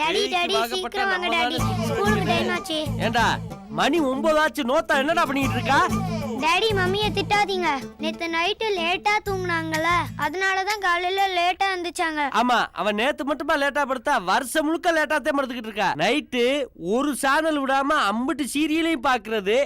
Daddy daddy சீக்கிரம் வாங்க daddy, ஸ்கூலுக்கு டைம் ஆச்சு. ஏண்டா மணி 9 ஆச்சு, நோத்தா என்னடா பண்ணிட்டு இருக்கா? டாடி மம்மியை திட்டாதீங்க, நேத்து நைட்டு லேட்டா தூங்குனாங்கல்ல, அதனாலதான் காலையில லேட்டா எந்திரிச்சாங்க. ஆமா, அவன் நேத்து மட்டுமா லேட்டா படுத்தா, வருஷம் முழுக்க லேட்டா தான் படுத்துக்கிட்டு இருக்கா. நைட்டு ஒரு சேனல் விடாம அம்பிட்டு சீரியலையும் பாக்குறது,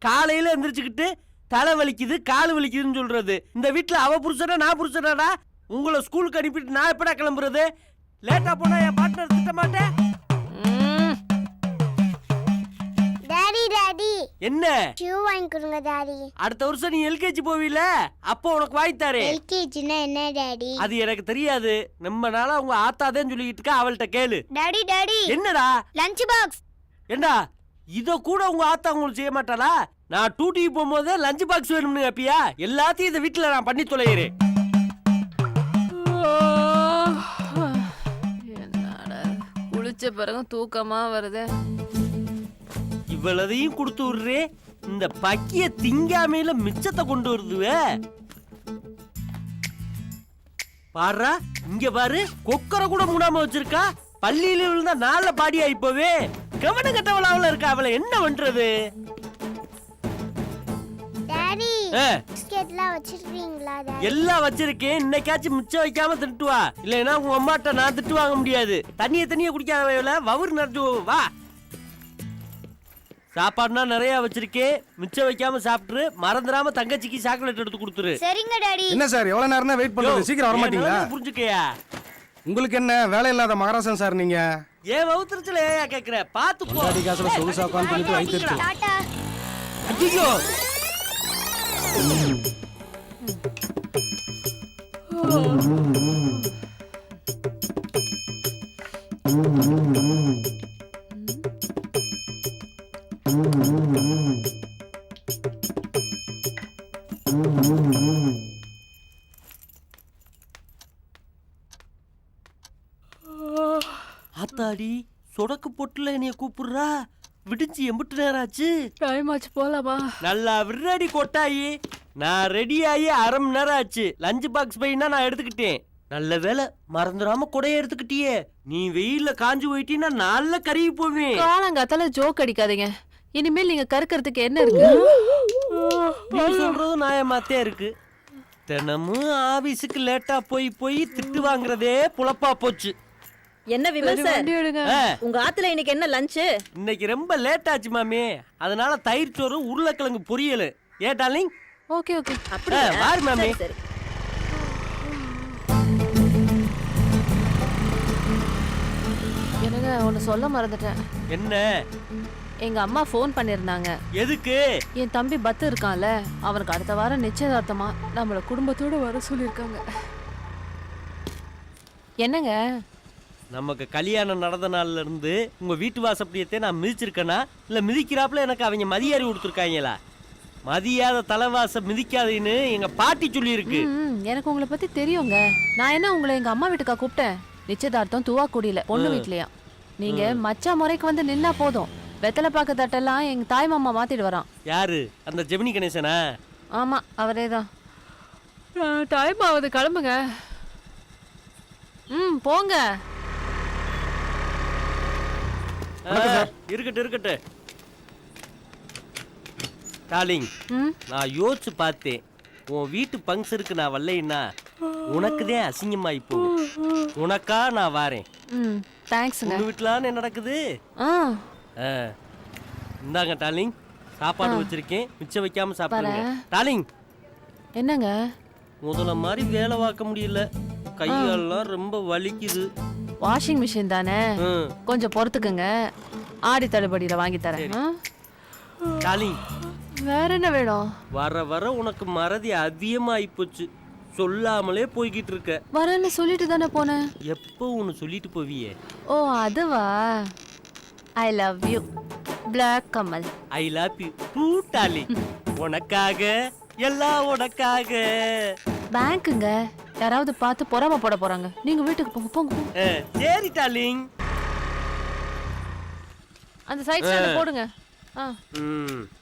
காலையில எந்திரிச்சுக்கிட்டு தலை வலிக்குது கால் வலிக்குதுன்னு சொல்றது. இந்த வீட்டுல அவ புருஷனா நான் புருஷனாடா? உங்களை ஸ்கூலுக்கு அனுப்பிட்டு நான் எப்படா கிளம்புறது? லேட்டா போனா என் பார்ட்னர் திட்ட மாட்டேன். டாடி டாடி என்ன ஷூ வாங்கி கொடுங்க டாடி. அடுத்த வருஷம் நீ எல்கேஜி போவீல, அப்போ உனக்கு வாங்கி தாரேன். எல்கேஜினா என்ன டாடி? அது எனக்கு தெரியாது, நம்ம நாளா உங்க ஆத்தாதேன்னு சொல்லிட்டு இருக்கா, அவள்கிட்ட கேளு. டாடி டாடி என்னடா லஞ்ச் பாக்ஸ். ஏண்டா இத கூட உங்க ஆத்தா உங்களுக்கு செய்ய மாட்டாளா? நான் டூட்டிக்கு போகும்போது லஞ்ச் பாக்ஸ் வேணும்னு கேப்பியா? எல்லாத்தையும் இந்த வீட்டுல நான் பண்ணி தொலைகிறேன். என்னடா குளிச்ச பிறகு தூக்கமா வருது. இவ்வளதையும் கொடுத்து விடுறே, இந்த பக்கிய திங்காமையில மிச்சத்தை கொண்டு வருதுவே. பாரு இங்க பாரு, கொக்கரை கூட மூடாம வச்சிருக்கா. பள்ளியில விழுந்தா நாள பாடி ஆயிப்போவே. கவனம் கட்டவளாவில் இருக்கா, அவளை என்ன பண்றது? டாடி பிஸ்கெட்லாம் வச்சிருக்கீங்களா டாடி? எல்லாம் வச்சிருக்கேன், இன்னைக்காச்சும் மிச்சம் வைக்காம திட்டு வா, இல்லைன்னா உங்க அம்மாட்ட நான் திட்டு வாங்க முடியாது. தண்ணிய குடிக்காத வவுறு நிறைஞ்சு வா. சாப்பாடுனா நிறைய வச்சிருக்கேன், மிச்சம் வைக்காம சாப்பிட்டுரு. மறந்துடாம தங்கச்சிக்கு சாக்லேட் எடுத்து கொடுத்துரு. சரிங்க டாடி. என்ன சார் எவ்வளவு நேரம் தான் வெயிட் பண்றது? சீக்கிரம் வர மாட்டீங்களா? புரிஞ்சுக்கயா, உங்களுக்கு என்ன வேலை இல்லாத மகாராசன் சார் நீங்க? ஏன் வவுத்துருச்சுல ஏயா கேக்குற? பாத்து போ. அடி காசுல சொகுசா உட்கார்ந்து பண்ணிட்டு வைத்திருச்சு. டாடா. ஐயோ ஆத்தாடி, சொடக்கு பொட்டுல என்னைய கூப்பிடுறா. விடிச்சு எம்பிட்டு நேரம் ஆச்சு? டைம் ஆச்சு, போலாமா? நல்லா விரடி கொட்டாயி, நான் ரெடி ஆகி அரை மணி நேரம் ஆச்சு. லஞ்ச் பாக்ஸ் பையனா நான் எடுத்துக்கிட்டேன். நல்ல வேலை மறந்துடாம கொடைய எடுத்துக்கிட்டியே. நீ வெயில்ல காஞ்சு போயிட்டீன்னா நல்ல கருகி போவேன். காலங்காத்தால ஜோக் அடிக்காதீங்க. இனிமேல் நீங்க கருக்கிறதுக்கு என்ன இருக்கு? நீ சொல்றதும் நியாயமாத்தே இருக்கு. தினமும் ஆபீஸுக்கு லேட்டா போய் திட்டு வாங்குறதே புலப்பா போச்சு. என்ன விமல் சார், எடுங்க. உங்க ஆத்துல இன்னைக்கு என்ன லஞ்ச்? இன்னைக்கு ரொம்ப லேட் ஆச்சு மாமி, அதனால தயிர் சோறு உருளைக்கிழங்கு பொரியல். ஏ டார்லிங்? Okay okay. அப்படியா? வாரு மாமி. சரி. எனக்கு ஒன்னு சொல்ல மறந்துட்டேன். என்ன? எங்க அம்மா ஃபோன் பண்ணிருந்தாங்க. எதுக்கு? என் தம்பி பத்து இருக்கான்ல, அவனுக்கு அடுத்த வாரம் நிச்சயதார்த்தமா, நம்மள குடும்பத்தோட வர சொல்லிருக்காங்க. என்னங்க? நமக்கு கல்யாணம் நடந்த நாள்ல இருந்து உங்க வீட்டு வாசப்படியத்தை நான் மிதிச்சிருக்கேனா, இல்ல மிதிக்கிறாப்புல எனக்கு அவங்க மதியாரி கொடுத்துருக்காங்களா? மதியாத தலைவாசம் மிதிக்காதேன்னு எங்க பாட்டி சொல்லி இருக்கு. எனக்கு உங்களை பத்தி தெரியுங்க. நான் என்ன உங்களை எங்க அம்மா வீட்டுக்கா கூப்பிட்டேன்? நிச்சயதார்த்தம் துவாக்குடியில, பொண்ணு வீட்லயா. நீங்க மச்சா முறைக்கு வந்து நின்னா போதும், வெத்தலை பாக்க தட்டெல்லாம் எங்க தாய் மாமா மாத்திட்டு வரான். யாரு? அந்த ஜெமினி கணேசனா? ஆமா, அவரேதான். டைம் ஆகுது, கிளம்புங்க. போங்க. இருக்கட்டு டார்லிங், நான் யோசிச்சு பார்த்தேன். உன் வீட்டு பங்க்ஷனுக்கு நான் வரலைன்னா உனக்குதான் அசிங்கமாயி போகும். உனக்கா நான் வாரேன். தேங்க்ஸ். உங்க வீட்டுலான்னு நடக்குது. இந்தாங்க டார்லிங், சாப்பாடு வச்சிருக்கேன், மிச்சம் வைக்காம சாப்பிடுங்க. டார்லிங். என்னங்க? முதல்ல மாதிரி வேலை பார்க்க முடியல, கையெல்லாம் ரொம்ப வலிக்குது. வாஷிங் மிஷின் தானே, கொஞ்சம் பொறுத்துக்குங்க, ஆடி தள்ளுபடியில வாங்கி தரேன். டார்லிங், வேற என்ன வேணும்? வர வர உனக்கு மறதி அதிகமாயி போச்சு, சொல்லாமலே போய்கிட்டு இருக்க. வரேன்னு சொல்லிட்டு தானே போனேன். எப்போ ஒன்னு சொல்லிட்டு போவியே? ஓ அதுவா? I love you black Kamal. I love you too darling. உனக்காக எல்லாம் உனக்காக. பேங்க்குங்க, யாராவது பார்த்து பொறாம போட போறாங்க. நீங்க வீட்டுக்கு போங்க போங்க. சரி டார்லிங். அந்த சைட் ஸ்டாண்ட் போடுங்க.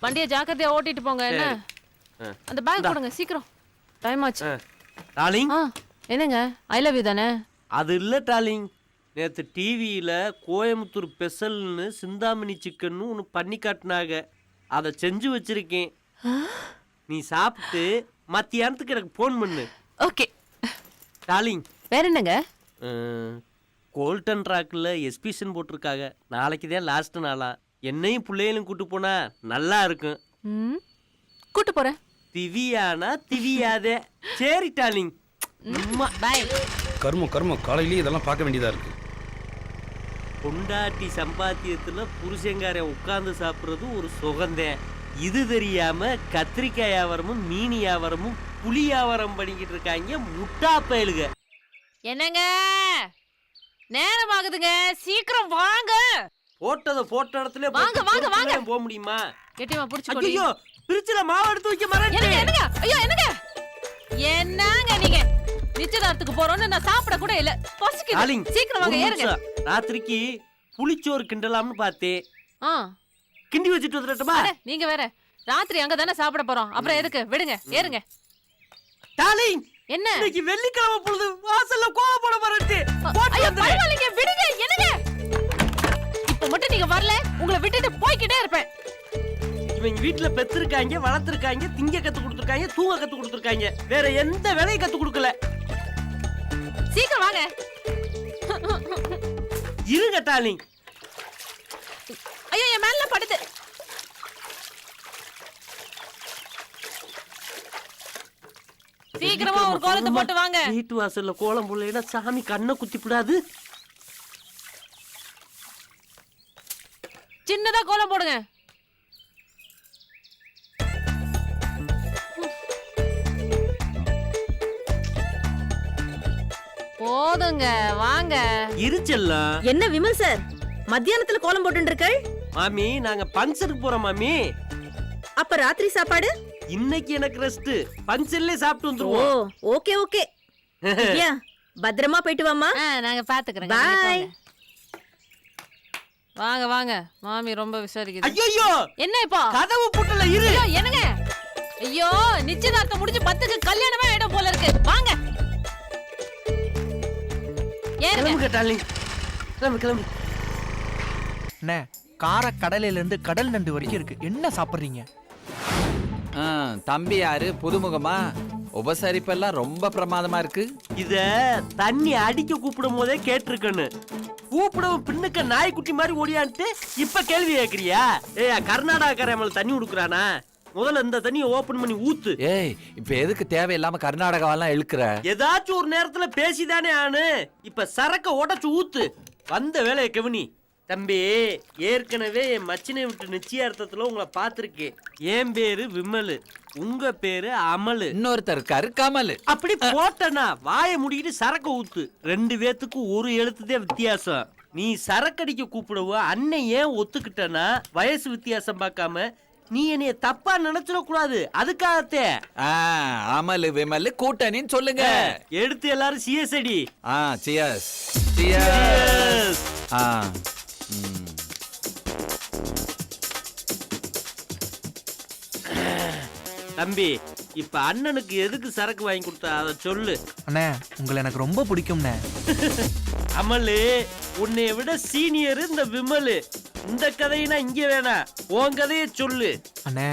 வண்டியை ஜாக்கிரதையா ஓட்டிட்டு போங்க. என்ன அந்த பேக் போடுங்க சீக்கிரம், டைம் ஆச்சு. டார்லிங். என்னங்க? ஐ லவ் யூ தானே? அது இல்ல டார்லிங், நேற்று டிவியில் கோயம்புத்தூர் ஸ்பெஷல்னு சிந்தாமணி சிக்கன்னு ஒன்று பண்ணி காட்டினாங்க. அதை செஞ்சு வச்சிருக்கேன். நீ சாப்பிட்டு மத்தியானத்துக்கு எனக்கு ஃபோன் பண்ணு. Okay darling. வேற என்னங்க? கோல்டன் ராக்கில் எஸ்பிஷன் போட்டிருக்காங்க. நாளைக்கு தான் லாஸ்ட் நாளா. என்னையும் பிள்ளைகளும் கூட்டு போனா நல்லா இருக்கும். கூட்டு போறேன். திவியானா திவியாதே. சரி டார்லிங். பாய். கர்மம் கர்மம், காலையிலேயே இதெல்லாம் பார்க்க வேண்டியதா இருக்கு. பொண்டாட்டி சம்பாத்தியத்துல புருஷங்காரன் உட்கார்ந்து சாப்பிட்றது ஒரு சுகந்தேன். இது தெரியாம கத்திரிக்காய் வியாபாரமும் மீன் வியாபாரமும் புளி வியாபாரம் பண்ணிக்கிட்டு இருக்காங்க முட்டா பயலுக. என்னங்க நேரம் ஆகுதுங்க, சீக்கிரம் வாங்க. போட்டத போட்ட இடத்துல வாங்க, வாங்க, வாங்க. போக முடியுமா? கெட்டிமா புடிச்சு. ஐயோ பிரிட்ஜ்ல மாவு எடுத்து வைக்க மறந்துட்டேன். என்னங்க ஐயோ என்னங்க என்னங்க நீங்க நிச்சயதார்த்தத்துக்கு போறோம்னு நான் சாப்பிட கூட இல்ல. டார்லிங், பசிக்குது. சீக்கிரம் வாங்க, ஒரு ஏறுங்க. நிமிஷம். ராத்திரிக்கு புளிச்சோறு கிண்டலாம்னு பார்த்தேன். ஆ கிண்டி வச்சுட்டு வந்துடட்டுமா? அட, நீங்க வேற ராத்திரி அங்க தானே சாப்பிட போறோம். அப்புறம் எதுக்கு? விடுங்க, ஏறுங்க. டார்லிங், என்ன இன்னைக்கு வெள்ளிக்கிழமை பொழுது வாசல்ல கோவம் போட மறந்துட்டு ஐயோ பரவாயில்லைங்க, விடுங்க. என்னங்க இப்ப மட்டும் நீங்க வரல, உங்களை விட்டுட்டு போய்க்கிட்டே இருப்பேன். இவங்க வீட்டுல பெத்திருக்காங்க, வளர்த்திருக்காங்க, திங்க கத்து கொடுத்துருக்காங்க, தூங்க கத்து கொடுத்துருக்காங்க. வேற எந்த வேலையும் கத்து கொடுக்கல. சீக்கிரம் வாங்க. இருங்க டார்லிங். ஐயோ என் மேல படுது. சீக்கிரமா ஒரு கோலத்தை போட்டு வாங்க. வீட்டு வாசல்ல கோலம் போடலைன்னா சாமி கண்ணை குத்தி விடாது. சின்னதா கோலம் போடுங்க. போதுங்க, வாங்க. இருச்செல்லாம். என்ன விமல் சார் மத்தியானத்துல கோலம் போட்டு இருக்கள்? மாமி, நாங்க பங்கனுக்கு போறோம் மாமி. அப்ப ராத்திரி சாப்பாடு? இன்னைக்கு எனக்கு ரெஸ்ட். பங்கன்ல சாப்பிட்டு ஓ வந்துருவோம். Okay okay. திவ்யா, பத்திரமா போயிட்டு வாமா. நாங்க பாத்துக்கிறோம். பாய். வாங்க வாங்க. மாமி ரொம்ப விசாரிக்குது. ஐயோ என்ன இப்போ? கதவு பூட்டல. இரு. ஐயோ என்னங்க? ஐயோ நிச்சயதார்த்தம் முடிஞ்சு 10க்கு கல்யாணமே ஆயிடும் போல இருக்கு. வாங்க. ஏறுங்க. கிளம்புங்க டார்லிங். கிளம்பு கிளம்பு. அண்ணே, கார கடலையில இருந்து கடல் நண்டு வரைக்கும் இருக்கு. என்ன சாப்பிடுறீங்க? தம்பி யாரு? புதுமுகமா? உபசரிப்பெல்லாம் ரொம்ப பிரமாதமா இருக்கு. இத தண்ணி அடிக்க கூப்பிடும் போதே கேட்டிருக்கணும். கூப்பிடவும் பின்னுக்க நாய்க்குட்டி மாதிரி ஓடியான்ட்டு இப்ப கேள்வி கேட்கறியா? ஏய், கர்நாடகாக்காரன் தண்ணி கொடுக்குறானா? முதல்ல இந்த தண்ணியை ஓபன் பண்ணி ஊத்து. ஏய், இப்ப எதுக்கு தேவையில்லாம கர்நாடகாவெல்லாம் இழுக்கிற? ஏதாச்சும் ஒரு நேரத்துல பேசிதானே ஆனு. இப்ப சரக்க உடைச்சு ஊத்து. வந்த வேலையை கவனி. தம்பி, ஏற்கனவே என் மச்சினை விட்டு நிச்சயார்த்தத்துல உங்களை பார்த்திருக்கேன். என் பேரு விமலு, உங்க பேரு அமலு. இன்னொருத்தர் இருக்காரு கமலு. அப்படி போட்டனா வாயை முடிக்கிட்டு சரக்கு ஊத்து. 2 பேத்துக்கு ஒரு எழுத்துதே வித்தியாசம். நீ சரக்கடிக்க கூப்பிடுவ அண்ணன் ஏன் ஒத்துக்கிட்டனா வயசு வித்தியாசம் பார்க்காம நீ என்னைய தப்பா நினைச்சிட கூடாது. அதுக்காகத்தே அமலு விமலு கூட்டணின்னு சொல்லுங்க. எடுத்து எல்லாரும் சிஎஸ்ஐடி. Cheers cheers. தம்பி, இப்ப அண்ணனுக்கு எதுக்கு சரக்கு வாங்கி கொடுத்தா அதை சொல்லு. அண்ணே, உங்களை எனக்கு ரொம்ப பிடிக்கும்ண்ணே. அமலு, உன்னைய விட சீனியர் இந்த விமலு. இந்த கதையினா இங்க வேணாம், உன் கதைய சொல்லு. அண்ணே,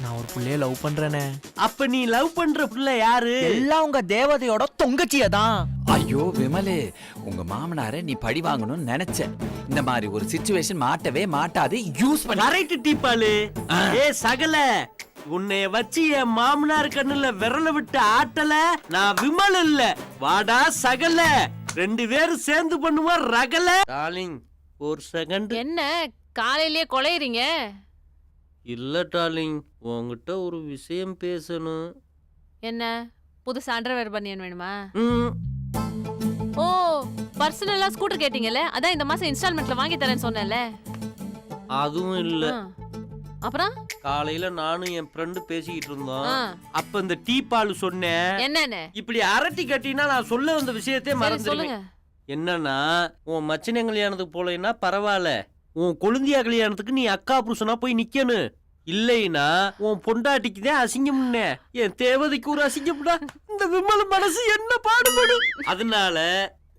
நான் ஒரு புள்ளைய லவ் பண்றேனே. அப்ப நீ லவ் பண்ற புள்ள யாரு? எல்லாம் உங்க தேவதையோட தொங்கச்சிய தான். ஐயோ விமலு, உங்க மாமனார நீ பழி வாங்கணும்னு நினைச்ச. இந்த மாதிரி ஒரு சிச்சுவேஷன் மாட்டவே மாட்டாது. யூஸ் பண்ண. கரெக்ட் டீப்பாலு. ஏ சகல, உன்னைய வச்சு என் மாமனார் கண்ணுல விரல விட்டு ஆட்டல. நான் விமல் இல்ல, வாடா சகல. 2 பேரும் சேர்ந்து பண்ணுவோம் ரகல. டார்லிங், ஒரு செகண்ட். என்ன காலையிலேயே கொலையறீங்க? இல்ல டார்லிங், உன்கிட்ட ஒரு விஷயம் பேசணும். என்ன புதுசு அண்டர்வேர் பனியன் வேணுமா? ம், ஓ, பர்சனலா ஸ்கூட்டர் கேட்டீங்கல்ல, அதான் இந்த மாசம் இன்ஸ்டால்மெண்ட்ல வாங்கி தரேன்னு சொன்னேன்ல. அதுவும் இல்ல. அப்புறம் காலையில நானும் என் ஃப்ரெண்டு பேசிக்கிட்டு இருந்தோம். ஆ. அப்ப இந்த டீப்பாலு சொன்னேன். என்னன்னு இப்படி அரட்டி கட்டினா நான் சொல்ல வந்த விஷயத்தையே சரி, மறந்துடுவேன். சொல்லுங்க. என்னன்னா, உன் மச்சினை கல்யாணத்துக்கு போலைன்னா பரவாயில்ல, உன் கொழுந்தியா கல்யாணத்துக்கு நீ அக்கா புருஷனா போய் நிக்கணும். இல்லைன்னா உன் பொண்டாட்டிக்கு தான் அசிங்கம்னே. என் தேவதைக்கு ஒரு அசிங்கம்டா. இந்த விமல் மனசு என்ன பாடுபடும். அதனால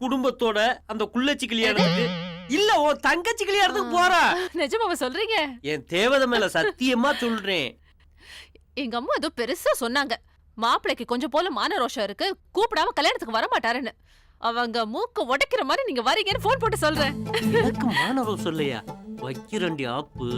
குடும்பத்தோட அந்த குள்ளச்சி கல்யாணத்துக்கு இல்ல உன் தங்கச்சி கல்யாணத்துக்கு போறா. நிஜமாவா சொல்றீங்க? என் தேவதை மேல சத்தியமா சொல்றேன். எங்க அம்மா ஏதோ பெருசா சொன்னாங்க, மாப்பிளைக்கு கொஞ்சம் போல மான ரோஷம் இருக்கு, கூப்பிடாம கல்யாணத்துக்கு வர மாட்டாருன்னு. அவங்க மூக்க உடைக்கிற மாதிரி நீங்க வரீங்கன்னு போன் போட்டு சொல்றேன். எனக்கு மாணவம் சொல்லையா வைக்கிறண்டி ஆப்பு.